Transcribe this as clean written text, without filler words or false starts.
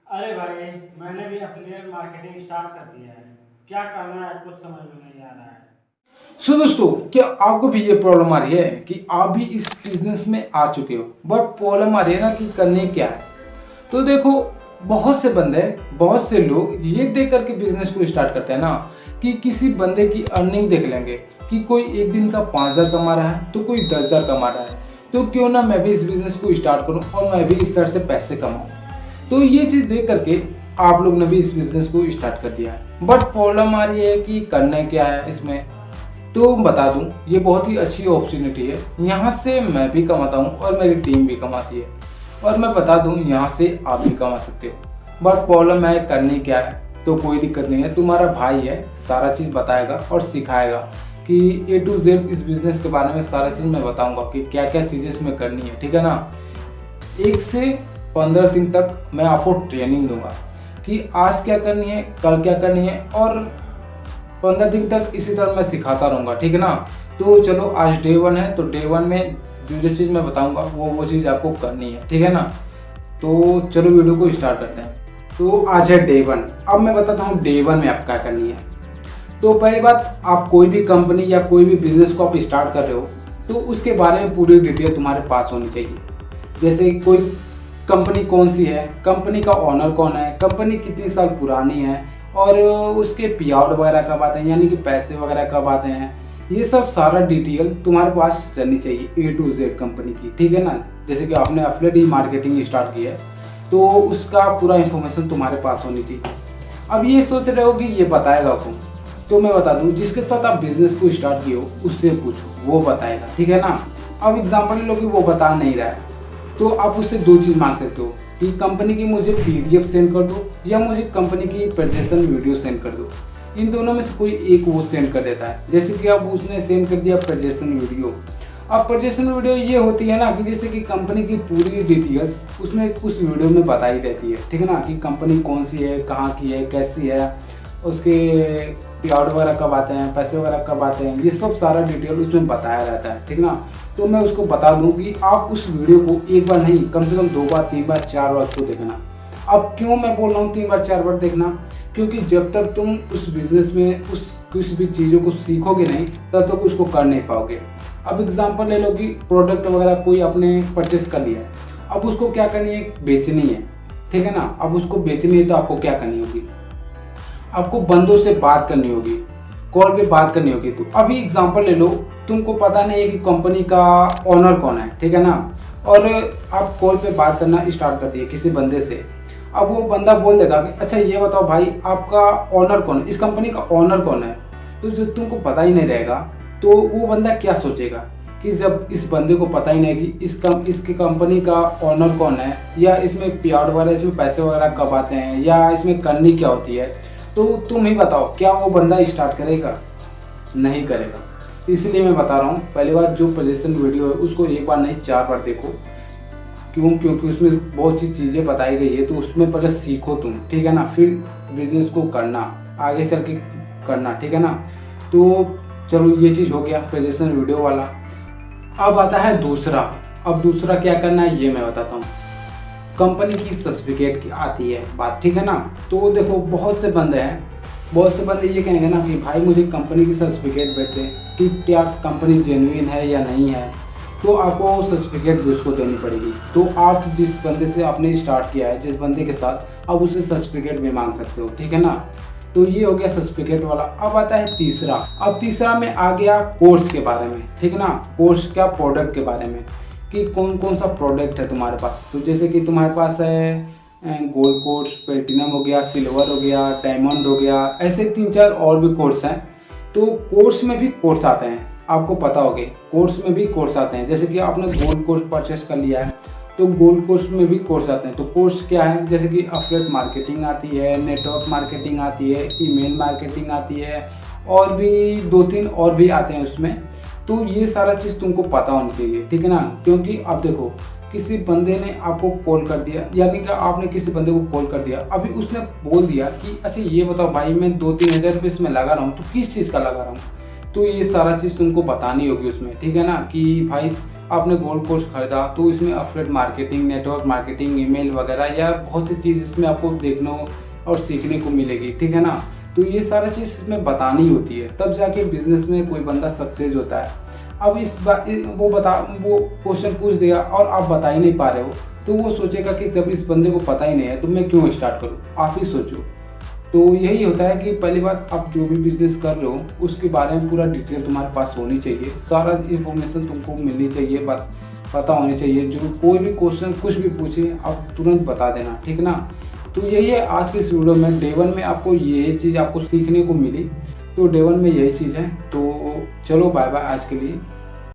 अरे भाई, मैंने भी एफिलिएट मार्केटिंग स्टार्ट कर दिया है। क्या करना है कुछ समझ में नहीं आ रहा है। सो दोस्तों, क्या आपको भी ये प्रॉब्लम आ रही है कि आप भी इस बिजनेस में आ चुके हो, बट प्रॉब्लम आ रही है ना कि करने क्या है। तो देखो, बहुत से बंदे, बहुत से लोग ये देख करके बिजनेस को स्टार्ट करते हैं ना कि किसी बंदे की अर्निंग देख लेंगे कि कोई एक दिन का 5,000 कमा रहा है तो कोई 10,000 कमा रहा है, तो क्यों ना मैं भी इस बिजनेस को स्टार्ट करूं और मैं भी इस तरह से पैसे कमाऊं। तो ये चीज़ देख करके आप लोग ने भी इस बिजनेस को स्टार्ट कर दिया है, बट प्रॉब्लम आ रही है कि करना क्या है इसमें। तो बता दूं, ये बहुत ही अच्छी अपॉर्चुनिटी है। यहाँ से मैं भी कमाता हूँ और मेरी टीम भी कमाती है, और मैं बता दूं यहाँ से आप भी कमा सकते हो। बट प्रॉब्लम है करनी क्या है। तो कोई दिक्कत नहीं है, तुम्हारा भाई है, सारा चीज़ बताएगा और सिखाएगा कि A to Z इस बिज़नेस के बारे में सारा चीज़ मैं बताऊंगा कि क्या क्या चीज़ें इसमें करनी है, ठीक है ना। 1 से 15 दिन तक मैं आपको ट्रेनिंग दूंगा कि आज क्या करनी है, कल क्या करनी है, और 15 दिन तक इसी तरह मैं सिखाता रहूँगा, ठीक है ना। तो चलो, आज डे 1 है, तो डे 1 में जो चीज़ मैं बताऊँगा वो चीज़ आपको करनी है, ठीक है ना। तो चलो वीडियो को स्टार्ट करते हैं। तो आज है डे 1। अब मैं बताता हूँ डे 1 में आप क्या करनी है। तो पहली बात, आप कोई भी कंपनी या कोई भी बिजनेस को आप स्टार्ट कर रहे हो तो उसके बारे में पूरी डिटेल तुम्हारे पास होनी चाहिए। जैसे कोई कंपनी कौन सी है, कंपनी का ओनर कौन है, कंपनी कितनी साल पुरानी है, और उसके पे आउट वगैरह कब आते हैं, यानी कि पैसे वगैरह कब आते हैं, ये सब सारा डिटेल तुम्हारे पास रहनी चाहिए A to Z कंपनी की, ठीक है ना। जैसे कि आपने एफिलिएट मार्केटिंग स्टार्ट की है तो उसका पूरा इन्फॉर्मेशन तुम्हारे पास होनी चाहिए। अब ये सोच रहे हो कि ये बताएगा कौन, तो मैं बता दूं, जिसके साथ आप बिजनेस को स्टार्ट किए हो उससे पूछो, वो बताएगा, ठीक है ना। अब एग्जाम्पल ले लो कि वो बता नहीं रहा है, तो आप उससे दो चीज़ मांग सकते हो कि कंपनी की मुझे PDF सेंड कर दो या मुझे कंपनी की प्रेजेंटेशन वीडियो सेंड कर दो। इन दोनों में से कोई एक वो सेंड कर देता है। जैसे कि अब उसने सेंड कर दिया प्रेजेंटेशन वीडियो। अब प्रेजेंटेशन वीडियो ये होती है ना कि जैसे कि कंपनी की पूरी डिटेल्स उसमें उस वीडियो में बताई रहती है, ठीक है ना, कि कंपनी कौन सी है, कहाँ की है, कैसी है, उसके पे आउट वगैरह कब आते हैं, पैसे वगैरह कब आते हैं, ये सब सारा डिटेल उसमें बताया रहता है, ठीक ना। तो मैं उसको बता दूं कि आप उस वीडियो को एक बार नहीं, कम से कम 2 बार, 3 बार, 4 बार उसको देखना। अब क्यों मैं बोल रहा हूँ 3 बार 4 बार देखना, क्योंकि जब तक तुम उस बिजनेस में उस किसी भी चीज़ों को सीखोगे नहीं तब तक उसको कर नहीं पाओगे। अब एग्जांपल ले लो कि प्रोडक्ट वगैरह कोई आपने परचेस कर लिया है, अब उसको क्या करनी है, बेचनी है, ठीक है ना। अब उसको बेचनी है तो आपको क्या करनी होगी, आपको बंदों से बात करनी होगी, कॉल पे बात करनी होगी। तो अभी एग्जांपल ले लो, तुमको पता नहीं है कि कंपनी का ओनर कौन है, ठीक है ना, और आप कॉल पे बात करना स्टार्ट कर दिए किसी बंदे से। अब वो बंदा बोल देगा कि अच्छा ये बताओ भाई, आपका ओनर कौन है, इस कंपनी का ओनर कौन है। तो जो तुमको पता ही नहीं रहेगा तो वो बंदा क्या सोचेगा कि जब इस बंदे को पता ही नहीं कि इसकी कंपनी का ओनर कौन है, या इसमें पे आउट वगैरह, इसमें पैसे वगैरह कब आते हैं, या इसमें करनी क्या होती है, तो तुम ही बताओ क्या वो बंदा स्टार्ट करेगा, नहीं करेगा। इसलिए मैं बता रहा हूँ, पहली बात, जो प्रेजेंटेशन वीडियो है उसको एक बार नहीं 4 बार देखो। क्यों? क्योंकि उसमें बहुत सी चीज़ें बताई गई है, तो उसमें पहले सीखो तुम, ठीक है ना, फिर बिजनेस को करना, आगे चल के करना, ठीक है ना। तो चलो, ये चीज़ हो गया प्रेजेंटेशन वीडियो वाला। अब आता है दूसरा। अब दूसरा क्या करना है ये मैं बताता हूँ। कंपनी की सर्टिफिकेट की आती है बात, ठीक है ना। तो देखो, बहुत से बंदे हैं, बहुत से बंदे ये कहेंगे ना कि भाई मुझे कंपनी की सर्टिफिकेट भेज दे कि क्या कंपनी जेन्युइन है या नहीं है, तो आपको सर्टिफिकेट भी उसको देनी पड़ेगी। तो आप जिस बंदे से आपने स्टार्ट किया है, जिस बंदे के साथ, आप उससे सर्टिफिकेट भी मांग सकते हो, ठीक है ना। तो ये हो गया सर्टिफिकेट वाला। अब आता है तीसरा। अब तीसरा में आ गया कोर्स के बारे में, ठीक है ना। कोर्स क्या, प्रोडक्ट के बारे में, कि कौन कौन सा प्रोडक्ट है तुम्हारे पास। तो जैसे कि तुम्हारे पास है गोल्ड कोर्स, प्लेटिनम हो गया, सिल्वर हो गया, डायमंड हो गया, ऐसे 3-4 और भी कोर्स हैं। तो कोर्स में भी कोर्स आते हैं, आपको पता होगा, कोर्स में भी कोर्स आते हैं। जैसे कि आपने गोल्ड कोर्स परचेस कर लिया है तो गोल्ड कोर्स में भी कोर्स आते हैं। तो कोर्स क्या है, जैसे कि एफिलिएट मार्केटिंग आती है, नेटवर्क मार्केटिंग आती है, ईमेल मार्केटिंग आती है, और भी 2-3 और भी आते हैं उसमें। तो ये सारा चीज़ तुमको पता होनी चाहिए, ठीक है ना। क्योंकि अब देखो, किसी बंदे ने आपको कॉल कर दिया, यानी कि आपने किसी बंदे को कॉल कर दिया, अभी उसने बोल दिया कि अच्छा ये बताओ भाई, मैं 2-3 हज़ार रुपये इसमें लगा रहा हूँ, तो किस चीज़ का लगा रहा हूँ। तो ये सारा चीज़ तुमको बतानी होगी उसमें, ठीक है ना, कि भाई आपने गोल्ड कोर्स खरीदा तो इसमें affiliate marketing, network marketing, email वगैरह या बहुत सी चीज़ इसमें आपको देखने और सीखने को मिलेगी, ठीक है ना। तो ये सारा चीज़ इसमें बतानी होती है, तब जाके बिजनेस में कोई बंदा सक्सेस होता है। अब वो क्वेश्चन पूछ देगा और आप बता ही नहीं पा रहे हो, तो वो सोचेगा कि जब इस बंदे को पता ही नहीं है तो मैं क्यों स्टार्ट करूँ। आप ही सोचो। तो यही होता है कि पहली बात, आप जो भी बिजनेस कर रहे हो उसके बारे में पूरा डिटेल तुम्हारे पास होनी चाहिए, सारा इन्फॉर्मेशन तुमको मिलनी चाहिए, पता होनी चाहिए। जो कोई भी क्वेश्चन कुछ भी पूछे आप तुरंत बता देना, ठीक ना। तो यही है आज की इस वीडियो में। डे 1 में आपको ये चीज़ आपको सीखने को मिली, तो डे 1 में यही चीज़ है। तो चलो बाय बाय आज के लिए।